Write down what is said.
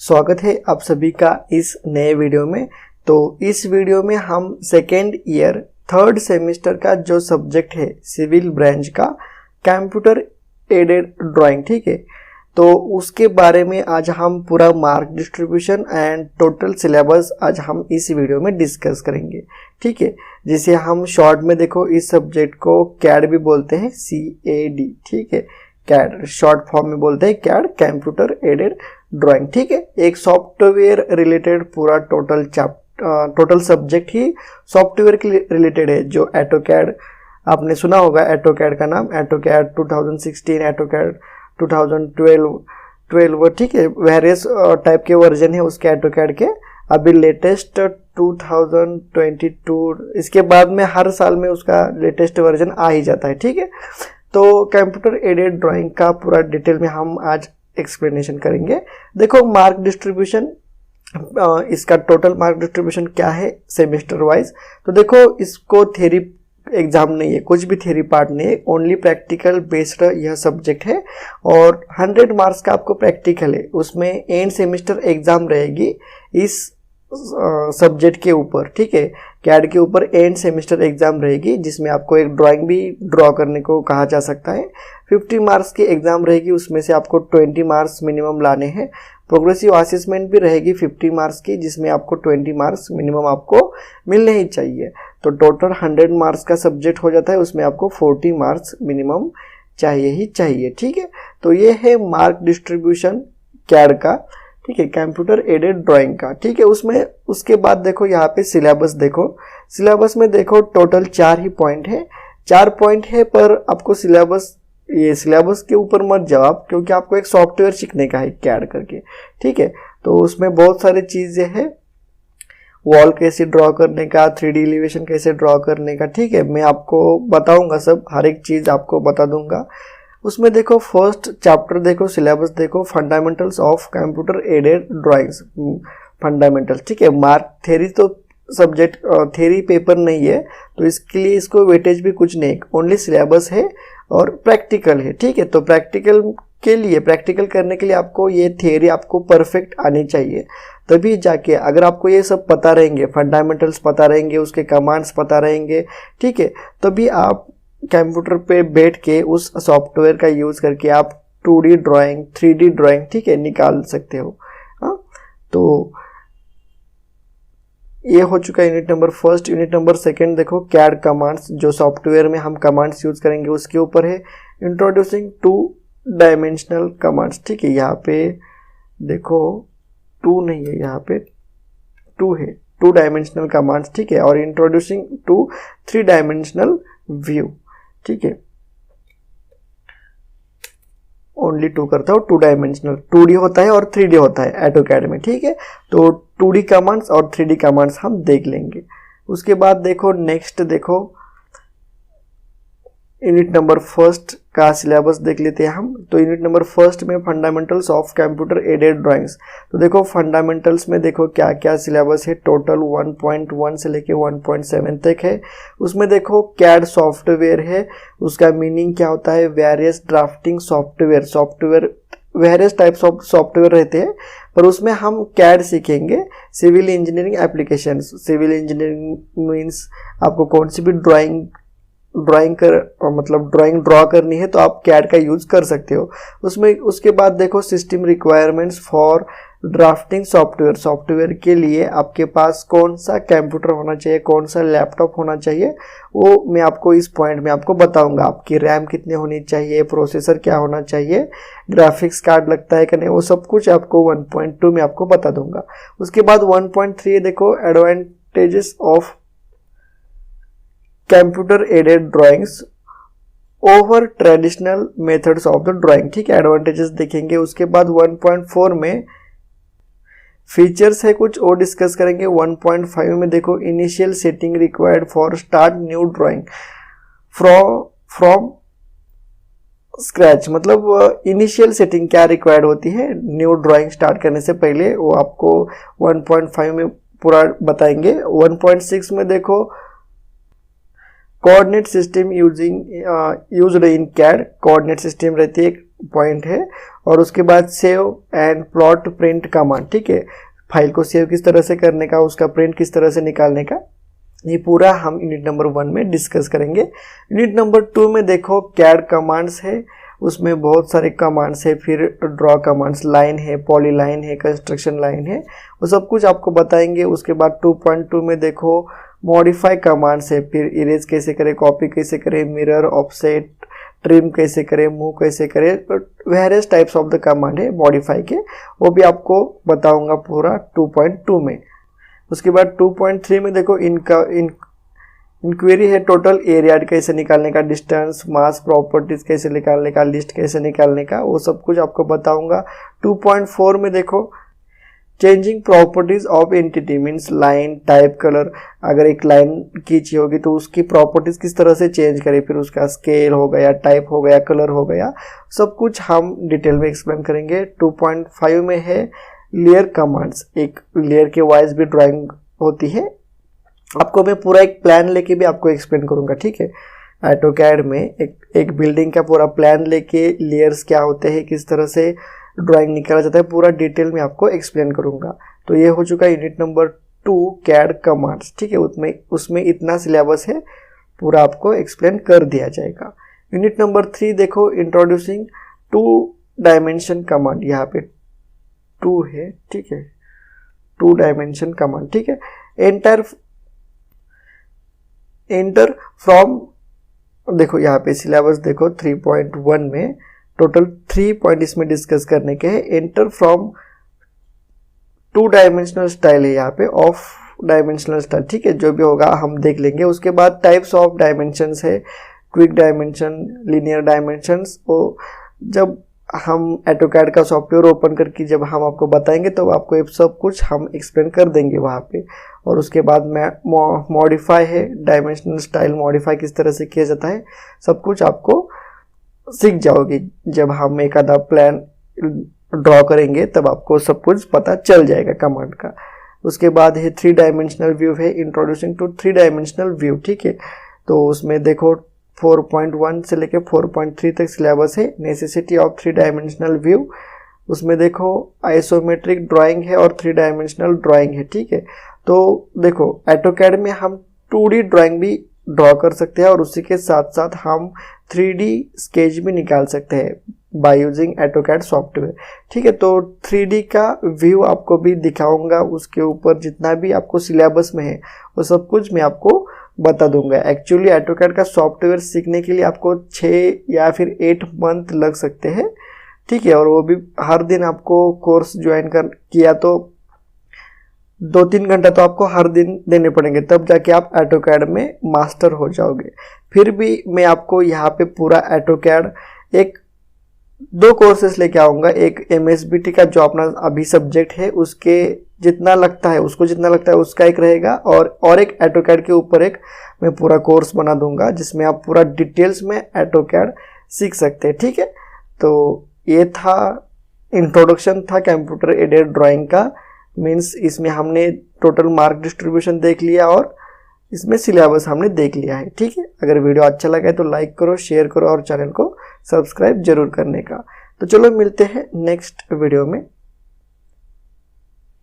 स्वागत है आप सभी का इस नए वीडियो में। तो इस वीडियो में हम सेकेंड ईयर थर्ड सेमेस्टर का जो सब्जेक्ट है सिविल ब्रांच का कंप्यूटर एडेड ड्राइंग, ठीक है, तो उसके बारे में आज हम पूरा mark distribution and total syllabus आज हम इस वीडियो में डिस्कस करेंगे, ठीक है। जिसे हम शॉर्ट में देखो इस सब्जेक्ट को कैड भी बोलते हैं, CAD, ठीक है। कैड शॉर्ट फॉर्म में बोलते हैं कैड, कंप्यूटर एडेड ड्राइंग, ठीक है। एक सॉफ्टवेयर रिलेटेड पूरा टोटल सब्जेक्ट ही सॉफ्टवेयर के रिलेटेड है। जो ऑटोकैड आपने सुना होगा, ऑटोकैड का नाम, ऑटोकैड 2016, ऑटोकैड 2012, ठीक है। वेरियस टाइप के वर्जन है उसके ऑटोकैड के। अभी लेटेस्ट 2022, इसके बाद में हर साल में उसका लेटेस्ट वर्जन आ ही जाता है, ठीक है। तो कंप्यूटर एडेड ड्राइंग का पूरा डिटेल में हम आज एक्सप्लेनेशन करेंगे। देखो मार्क डिस्ट्रीब्यूशन, इसका टोटल मार्क डिस्ट्रीब्यूशन क्या है सेमेस्टर वाइज। तो देखो इसको थ्योरी एग्जाम नहीं है, कुछ भी थ्योरी पार्ट नहीं है, ओनली प्रैक्टिकल बेस्ड यह सब्जेक्ट है। और 100 मार्क्स का आपको प्रैक्टिकल है, उसमें एंड सेमेस्टर एग्जाम रहेगी इस सब्जेक्ट के ऊपर, ठीक है। कैड के ऊपर एंड सेमेस्टर एग्जाम रहेगी, जिसमें आपको एक ड्राइंग भी ड्रॉ करने को कहा जा सकता है। 50 मार्क्स की एग्जाम रहेगी, उसमें से आपको 20 मार्क्स मिनिमम लाने हैं। प्रोग्रेसिव असेसमेंट भी रहेगी 50 मार्क्स की, जिसमें आपको 20 मार्क्स मिनिमम आपको मिलने ही चाहिए। तो टोटल 100 मार्क्स का सब्जेक्ट हो जाता है, उसमें आपको 40 मार्क्स मिनिमम चाहिए ही चाहिए, ठीक है। तो ये है मार्क डिस्ट्रीब्यूशन कैड का, ठीक है, कंप्यूटर एडेड ड्राइंग का, ठीक है। उसमें उसके बाद देखो यहाँ पे सिलेबस देखो, सिलेबस में देखो टोटल 4 ही पॉइंट है, 4 पॉइंट है। पर आपको सिलेबस के ऊपर मत जाओ आप, क्योंकि आपको एक सॉफ्टवेयर सीखने का है कैड करके, ठीक है। तो उसमें बहुत सारी चीजें हैं, वॉल कैसे ड्रॉ करने का, 3D एलिवेशन कैसे ड्रॉ करने का, ठीक है। मैं आपको बताऊंगा, सब हर एक चीज आपको बता दूंगा। उसमें देखो फर्स्ट चैप्टर देखो, सिलेबस देखो, fundamentals of computer aided drawings, fundamentals, ठीक है। मार्क थ्योरी तो सब्जेक्ट थ्योरी पेपर नहीं है, तो इसके लिए इसको वेटेज भी कुछ नहीं, ओनली सिलेबस है और प्रैक्टिकल है, ठीक है। तो प्रैक्टिकल करने के लिए आपको ये थ्योरी आपको परफेक्ट आनी चाहिए, तभी जाके अगर आपको ये सब पता रहेंगे, फंडामेंटल्स पता रहेंगे, उसके कमांड्स पता रहेंगे, ठीक है, तभी आप कंप्यूटर पे बैठ के उस सॉफ्टवेयर का यूज करके आप 2D ड्राइंग, 3D ड्राइंग, ठीक है, निकाल सकते हो। हाँ, तो ये हो चुका है unit number first. Unit number second देखो कैड कमांड्स, जो सॉफ्टवेयर में हम कमांड्स यूज करेंगे उसके ऊपर है। इंट्रोड्यूसिंग 2 डायमेंशनल कमांड्स, ठीक है। यहाँ पे देखो 2 नहीं है, यहाँ पे 2 है, 2 डायमेंशनल कमांड्स, ठीक है। और इंट्रोड्यूसिंग टू 3 डायमेंशनल व्यू, ठीक है, ओनली 2 करता हूँ, 2 डायमेंशनल, 2D होता है और 3D होता है ऑटोकैड में, ठीक है। तो 2D कमांड्स और 3D कमांड्स हम देख लेंगे। उसके बाद देखो नेक्स्ट देखो यूनिट नंबर फर्स्ट का सिलेबस देख लेते हैं हम। तो यूनिट नंबर फर्स्ट में fundamentals of computer aided drawings, तो देखो फंडामेंटल्स में देखो क्या क्या सिलेबस है, टोटल 1.1 से लेके 1.7 तक है। उसमें देखो कैड सॉफ्टवेयर है, उसका मीनिंग क्या होता है, various drafting software various types of software रहते हैं, पर उसमें हम कैड सीखेंगे, civil engineering applications. Civil engineering means आपको कौन सी भी ड्राइंग ड्रॉ करनी है तो आप कैड का यूज कर सकते हो उसमें। उसके बाद देखो system requirements for drafting software के लिए आपके पास कौन सा कंप्यूटर होना चाहिए, कौन सा लैपटॉप होना चाहिए, वो मैं आपको इस पॉइंट में आपको बताऊंगा। आपकी रैम कितनी होनी चाहिए, प्रोसेसर क्या होना चाहिए, ग्राफिक्स कार्ड लगता है कि नहीं, वो सब कुछ आपको 1.2 में आपको बता दूंगा। उसके बाद 1.3 देखो advantages of computer aided drawings over traditional methods of the drawing, ठीक है, एडवांटेजेस देखेंगे। उसके बाद 1.4 में फीचर्स है कुछ और डिस्कस करेंगे। 1.5 में देखो initial setting required for start new drawing from scratch, मतलब इनिशियल सेटिंग क्या रिक्वायर्ड होती है न्यू ड्राइंग स्टार्ट करने से पहले, वो आपको 1.5 में पूरा बताएंगे। 1.6 में देखो coordinate system used in CAD, coordinate system रहती है पॉइंट है। और उसके बाद save and plot print command, ठीक है, फाइल को सेव किस तरह से करने का, उसका प्रिंट किस तरह से निकालने का, ये पूरा हम यूनिट नंबर 1 में डिस्कस करेंगे। यूनिट नंबर 2 में देखो कैड कमांड्स है, उसमें बहुत सारे कमांड्स है, फिर ड्रॉ कमांड्स, लाइन है, पॉलीलाइन है, कंस्ट्रक्शन लाइन है, वो सब कुछ आपको बताएंगे। उसके बाद 2.2 में देखो मॉडिफाई कमांड्स है, फिर इरेज कैसे करें, कॉपी कैसे करें, मिरर, ऑफसेट, ट्रिम कैसे करें, मूव कैसे करें, various types of the command है मॉडिफाई के, वो भी आपको बताऊंगा पूरा 2.2 में। उसके बाद 2.3 में देखो इंक्वायरी है, टोटल एरिया कैसे निकालने का, डिस्टेंस, मास, प्रॉपर्टीज कैसे निकालने का, लिस्ट कैसे निकालने का, वो सब कुछ आपको बताऊंगा। 2.4 में देखो changing properties of entity means line, type, colour, अगर एक लाइन खींची होगी तो उसकी प्रॉपर्टीज किस तरह से चेंज करें, फिर उसका स्केल हो गया, टाइप हो गया, कलर हो गया, सब कुछ हम डिटेल में एक्सप्लेन करेंगे। 2.5 में है लेयर कमांड्स, एक लेयर के वाइज भी ड्राइंग होती है, आपको मैं पूरा एक प्लान लेके भी आपको एक्सप्लेन करूंगा, ठीक है। ऑटोकैड में एक बिल्डिंग का पूरा प्लान लेके लेयर्स क्या होते हैं, किस तरह से ड्राइंग निकाला जाता है, पूरा डिटेल में आपको एक्सप्लेन करूंगा। तो ये हो चुका यूनिट नंबर 2 कैड कमांड्स, ठीक है, उसमें इतना सिलेबस है, पूरा आपको एक्सप्लेन कर दिया जाएगा। यूनिट नंबर 3 देखो इंट्रोड्यूसिंग 2 डायमेंशन कमांड, यहाँ पे 2 है, ठीक है, 2 डायमेंशन कमांड, ठीक है। एंटर फ्रॉम, देखो यहाँ पे सिलेबस देखो 3.1 में टोटल 3 पॉइंट इसमें डिस्कस करने के हैं। एंटर फ्रॉम 2 डायमेंशनल स्टाइल है यहाँ पे, ऑफ डायमेंशनल स्टाइल, ठीक है, जो भी होगा हम देख लेंगे। उसके बाद टाइप्स ऑफ डायमेंशंस है, क्विक डायमेंशन, लीनियर डायमेंशंस, वो जब हम ऑटोकैड का सॉफ्टवेयर ओपन करके जब हम आपको बताएंगे तो आपको ये सब कुछ हम एक्सप्लेन कर देंगे वहाँ पे। और उसके बाद मॉडिफाई है, डायमेंशनल स्टाइल मॉडिफाई किस तरह से किया जाता है, सब कुछ आपको सीख जाओगे। जब हम एक आधा प्लान ड्रॉ करेंगे तब आपको सब कुछ पता चल जाएगा कमांड का। उसके बाद है 3 डायमेंशनल व्यू है, इंट्रोड्यूसिंग टू 3 डायमेंशनल व्यू, ठीक है। तो उसमें देखो 4.1 से लेके 4.3 तक सिलेबस है, नेसेसिटी ऑफ 3 डायमेंशनल व्यू। उसमें देखो आइसोमेट्रिक ड्राइंग है और 3 डायमेंशनल ड्राइंग है, ठीक है। तो देखो ऑटोकैड में हम 2D ड्राइंग भी ड्रॉ कर सकते हैं और उसी के साथ साथ हम 3D स्केच भी निकाल सकते हैं बाय यूजिंग ऑटोकैड सॉफ्टवेयर, ठीक है। तो 3D का व्यू आपको भी दिखाऊंगा, उसके ऊपर जितना भी आपको सिलेबस में है वो सब कुछ मैं आपको बता दूंगा। एक्चुअली ऑटोकैड का सॉफ्टवेयर सीखने के लिए आपको 6 या फिर 8 मंथ लग सकते हैं, ठीक है। और वो भी हर दिन आपको कोर्स ज्वाइन किया तो 2-3 घंटा तो आपको हर दिन देने पड़ेंगे, तब जाके आप ऑटोकैड में मास्टर हो जाओगे। फिर भी मैं आपको यहाँ पे पूरा ऑटोकैड 2 कोर्सेस लेके आऊँगा, एक MSBT का जो अपना अभी सब्जेक्ट है उसके जितना लगता है उसका एक रहेगा, और एक ऑटोकैड के ऊपर एक मैं पूरा कोर्स बना दूंगा जिसमें आप पूरा डिटेल्स में ऑटोकैड सीख सकते हैं, ठीक है। तो ये था इंट्रोडक्शन था कंप्यूटर एडेड ड्राइंग का, मीन्स इसमें हमने टोटल मार्क डिस्ट्रीब्यूशन देख लिया और इसमें सिलेबस हमने देख लिया है, ठीक है। अगर वीडियो अच्छा लगा है तो लाइक करो, शेयर करो और चैनल को सब्सक्राइब जरूर करने का। तो चलो मिलते हैं नेक्स्ट वीडियो में।